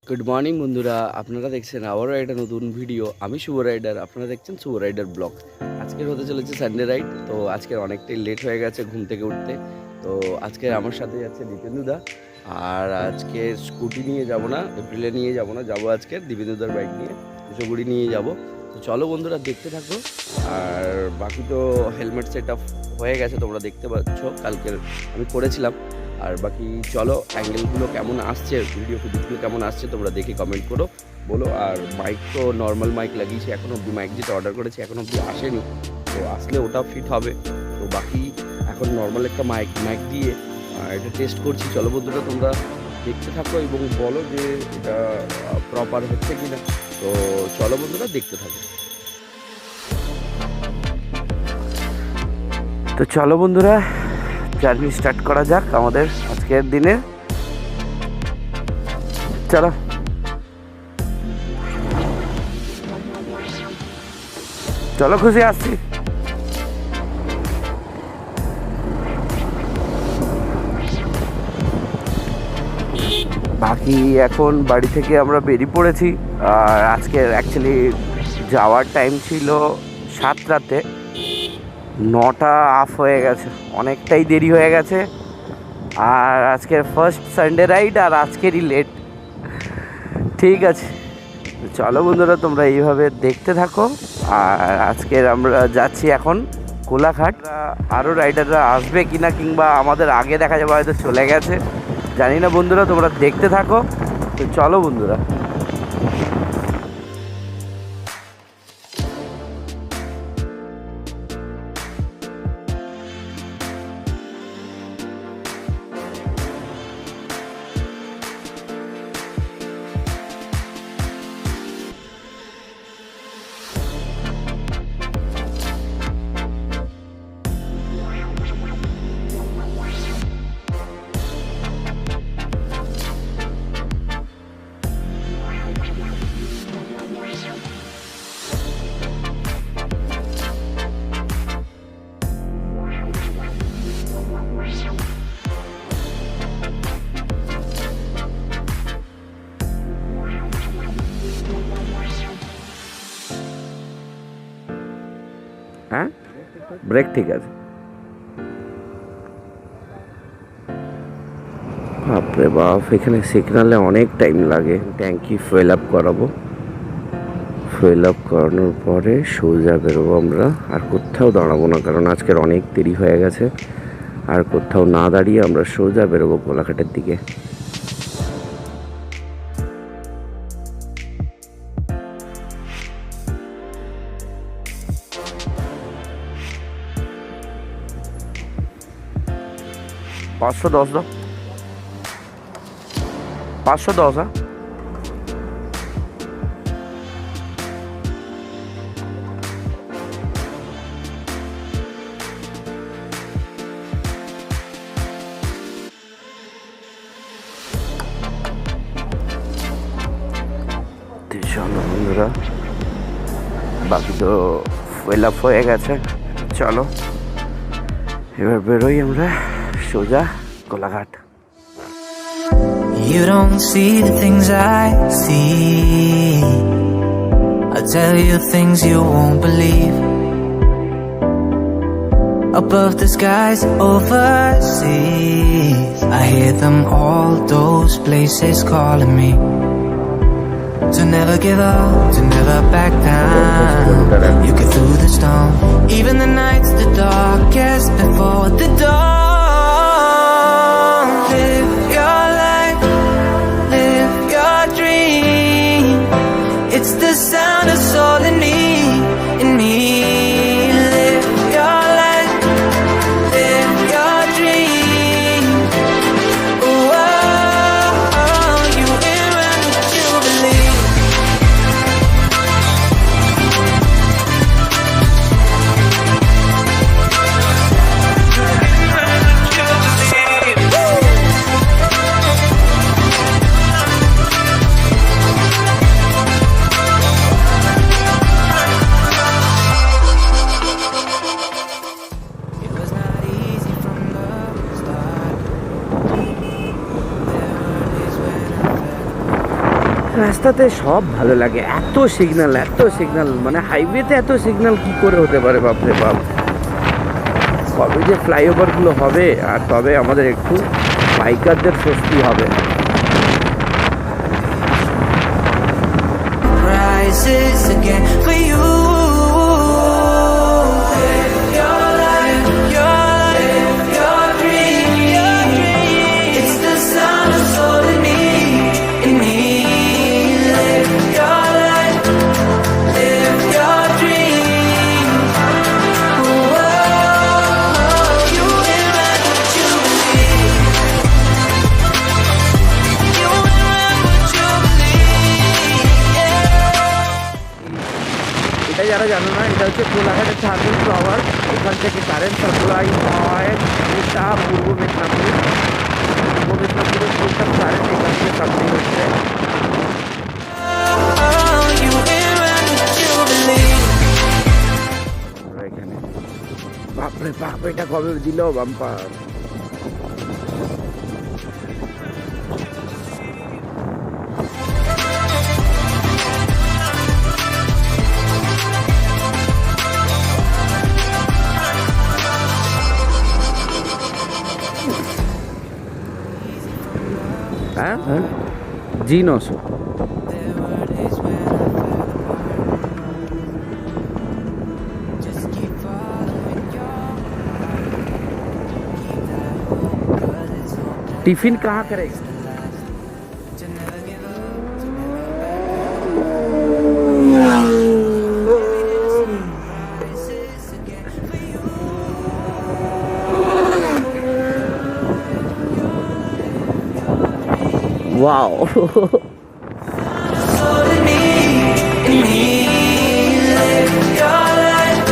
Good morning বন্ধুরা, আপনারা দেখছেন আবারও একটা নতুন ভিডিও। আমি শুভ রাইডার, আপনারা দেখছেন শুভ রাইডার ব্লগ। আজকের হতে চলেছে সানডে রাইড। তো আজকের অনেকটাই লেট হয়ে গেছে ঘুম থেকে উঠতে। তো আজকে আমার সাথে যাচ্ছে দীপেন্দুদা। আর আজকে স্কুটি নিয়ে যাব না, এপ্রিলে নিয়ে যাব না, যাবো আজকে দীপেন্দুদার বাইক নিয়ে কুচোগুড়ি নিয়ে যাব। তো চলো বন্ধুরা, দেখতে থাকো। আর বাকি তো হেলমেট সেট আপ হয়ে গেছে, তোমরা দেখতে পাচ্ছ, কালকের আমি করেছিলাম। আর বাকি চলো, অ্যাঙ্গেলগুলো কেমন আসছে, ভিডিও ফুটেজগুলো কেমন আসছে তোমরা দেখে কমেন্ট করো, বলো। আর মাইক তো নর্মাল মাইক লাগিয়েছি, এখনও অবধি মাইক যেটা অর্ডার করেছি এখনও অবধি আসেনি। তো আসলে ওটা ফিট হবে। তো বাকি এখন নর্মাল একটা মাইক দিয়ে এটা টেস্ট করছি। চলো বন্ধুরা, তোমরা দেখতে থাকো এবং বলো যে এটা প্রপার হচ্ছে কি না। তো চলো বন্ধুরা, দেখতে থাকো। তো চলো বন্ধুরা, জার্নি স্টার্ট করা যাক আমাদের আজকের দিনে। চলো। চলো, খুশি আসছি। বাকি এখন বাড়ি থেকে আমরা বেরিয়ে পড়েছি। আর আজকের অ্যাকচুয়ালি যাওয়ার টাইম ছিল 7টাতে, 9টা আফ হয়ে গেছে, অনেকটাই দেরি হয়ে গেছে। আর আজকের ফার্স্ট সানডে রাইড, আর আজকেরই লেট। ঠিক আছে, চলো বন্ধুরা, তোমরা এইভাবে দেখতে থাকো। আর আজকের আমরা যাচ্ছি এখন কোলাঘাট। আরও রাইডাররা আসবে কিনা, কিংবা আমাদের আগে দেখা যাবে হয়তো চলে গেছে, জানি না বন্ধুরা, তোমরা দেখতে থাকো। তো চলো বন্ধুরা। হ্যাঁ, ব্রেক ঠিক আছে। বাপরে বাপ, এখানে সিগনালে অনেক টাইম লাগে। ট্যাঙ্কি ফুয়েল আপ করাবো, ফুয়েল আপ করানোর পরে সোজা বেরোবো আমরা। আর কোথাও দাঁড়াবো না, কারণ আজকের অনেক দেরি হয়ে গেছে। আর কোথাও না দাঁড়িয়ে আমরা সোজা বেরোবো কোলাঘাটের দিকে। পাঁচশো দশ দাও, 510। হ্যাঁ, চলো বন্ধুরা, বাকি তো ফুয়েল আপ হয়ে গেছে। চলো এবার বেরোই আমরা সোজা Kolaghat. You don't see the things I see. I tell you things you won't believe. Above the skies overseas, I hear them all, those places calling me. To never give up, to never back down. You get through the storm, even the nights the darkest before the dawn. Live your life, live your dream. It's the sound of soul in me, in me. Live your life, live your dream. Oh, you ain't run what you believe. You ain't run what you believe. রাস্তাতে সব ভালো লাগে, এত signal, মানে হাইওয়েতে এত signal কি করে হতে পারে বাপরে বাপ। কবে যে ফ্লাইওভারগুলো হবে আর তবে আমাদের একটু বাইকারদের স্বস্তি হবে। Rises again for you. Live your life, your dream. It's the sound of soul in me, in me. Live your life, live your dream. Whoa, you will have what you believe. You will have what you believe. এটা যারা জানো না, এটা হচ্ছে কোলাঘাটের Chandpur flower. এখান থেকে current supply হয় এটা পূর্ব মেদিনীপুরের ফুলটা কারেন্ট এখান থেকে সাপ্লাই হচ্ছে। Oh, you will have what you believe. আমরা এখানে বাপরে বাপ, এটা কবে দিল বাম্পার। হ্যাঁ জি 900। टिफिन कहाँ करेगा? Wow Soul in me, in me. Live your life,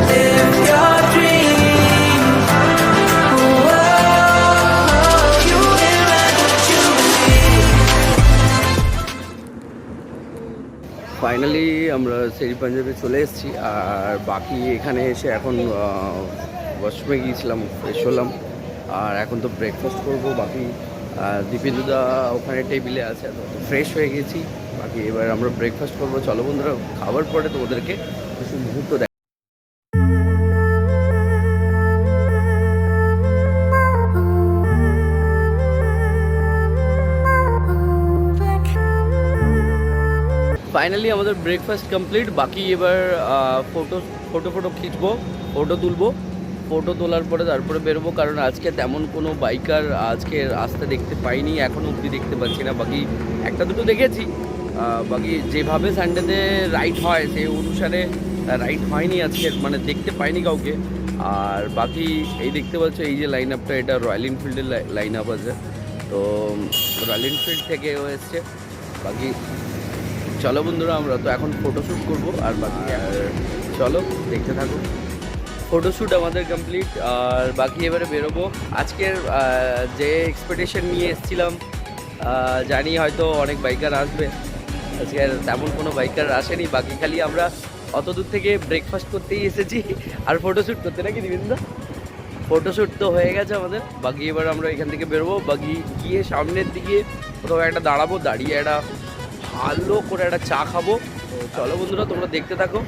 live your dream. Whoa, you will have what you believe. Finally আমরা শেরি পাঞ্জাবে চলে এসেছি। আর বাকি এখানে এসে এখন ওয়াশরুমে গিয়েছিলাম, ফ্রেশ হলাম, আর এখন তো ব্রেকফাস্ট করবো। বাকি দীপেন্দুদা ওখানে টেবিলে আছে, তো ফ্রেশ হয়ে গেছি। বাকি এবার আমরা ব্রেকফাস্ট করবো। চলো বন্ধুরা, খাবার পরে তো ওদেরকে কিছু মুহূর্ত দেখ। ফাইনালি আমাদের ব্রেকফাস্ট কমপ্লিট। বাকি এবার ফটো খিঁচবো, ফটো তুলবো। ফটো তোলার পরে তারপরে বেরোবো, কারণ আজকে তেমন কোনো বাইকার আজকে রাস্তা দেখতে পাইনি, এখনও অবধি দেখতে পাচ্ছি না। বাকি একটা দুটো দেখেছি, বাকি যেভাবে সানডেতে রাইড হয় সেই অনুসারে রাইড হয়নি আজকে, মানে দেখতে পাইনি কাউকে। আর বাকি এই দেখতে পাচ্ছ, এই যে লাইন আপটা, এটা রয়্যাল এনফিল্ডের লাইন আপ আছে, তো রয়্যাল এনফিল্ড থেকে এসছে। বাকি চলো বন্ধুরা, আমরা তো এখন ফটোশ্যুট করবো। আর বাকি চলো দেখতে থাকো। ফটোশ্যুট আমাদের কমপ্লিট, আর বাকি এবারে বেরোবো। আজকের যে এক্সপেকটেশন নিয়ে এসেছিলাম, জানি হয়তো অনেক বাইকার আসবে, আজকে তেমন কোনো বাইকার আসেনি। বাকি খালি আমরা অত দূর থেকে ব্রেকফাস্ট করতেই এসেছি আর ফটোশ্যুট করতে, নাকি দিবেন্দা? ফটোশ্যুট তো হয়ে গেছে আমাদের। বাকি এবার আমরা এখান থেকে বেরোবো। বাকি গিয়ে সামনের দিকে কোথাও একটা দাঁড়াবো, দাঁড়িয়ে একটা ভালো করে একটা চা খাবো। তো চলো বন্ধুরা, তোমরা দেখতে থাকো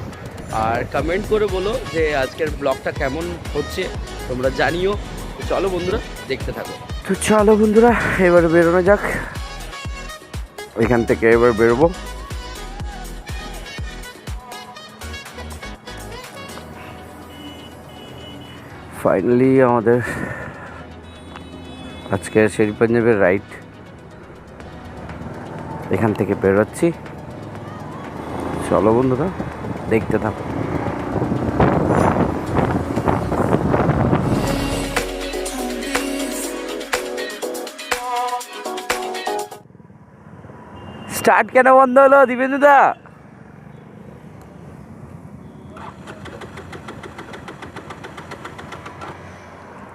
আর কমেন্ট করে বলো যে আজকের ব্লগটা কেমন হচ্ছে, তোমরা জানিও। তো চলো বন্ধুরা, দেখতে থাকো। তো চলো বন্ধুরা, এবার বেরোনো যাক। এখান থেকে এবার বেরোবো। ফাইনালি আমাদের আজকের শেরি পাঞ্জাবের রাইড এখান থেকে বেরোচ্ছি। চলো বন্ধুরা, দেখতে থাকো। স্টার্ট কেন বন্ধ হলো দিবেন্দুদা?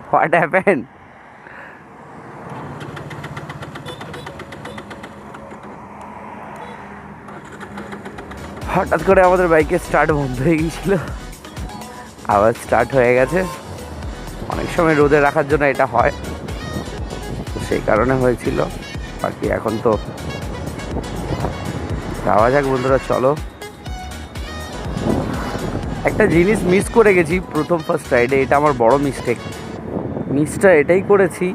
What happened? হঠাৎ করে আমাদের বাইকের স্টার্ট বন্ধ হয়ে গিয়েছিল, আবার স্টার্ট হয়ে গেছে। অনেক সময় রোদে রাখার জন্য এটা হয়, তো সেই কারণে হয়েছিল। বাকি এখন তো যাওয়া যাক বন্ধুরা, চলো। একটা জিনিস মিস করে গেছি প্রথম ফার্স্ট রাইডে, এটা আমার বড় মিসটা এটাই করেছি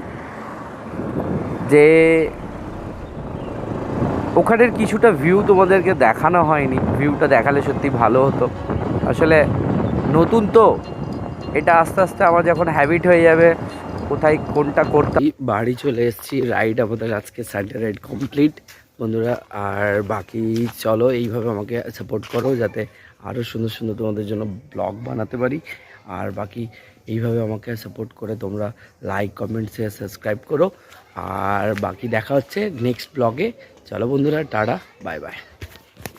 যে ওখানের কিছুটা ভিউ তোমাদেরকে দেখানো হয়নি। ভিউটা দেখালে সত্যি ভালো হতো। আসলে নতুন তো, এটা আস্তে আস্তে আমার যখন হ্যাবিট হয়ে যাবে কোথায় কোনটা করতে। বাড়ি চলে এসেছি, রাইড আমাদের আজকে সানডে রাইড কমপ্লিট বন্ধুরা। আর বাকি চলো এইভাবে আমাকে সাপোর্ট করো যাতে আরও সুন্দর সুন্দর তোমাদের জন্য ব্লগ বানাতে পারি। আর বাকি এইভাবে আমাকে সাপোর্ট করে তোমরা লাইক, কমেন্ট, শেয়ার, সাবস্ক্রাইব করো। আর বাকি দেখা হচ্ছে নেক্সট ব্লগে। চলো বন্ধুরা, টাটা, বাই বাই।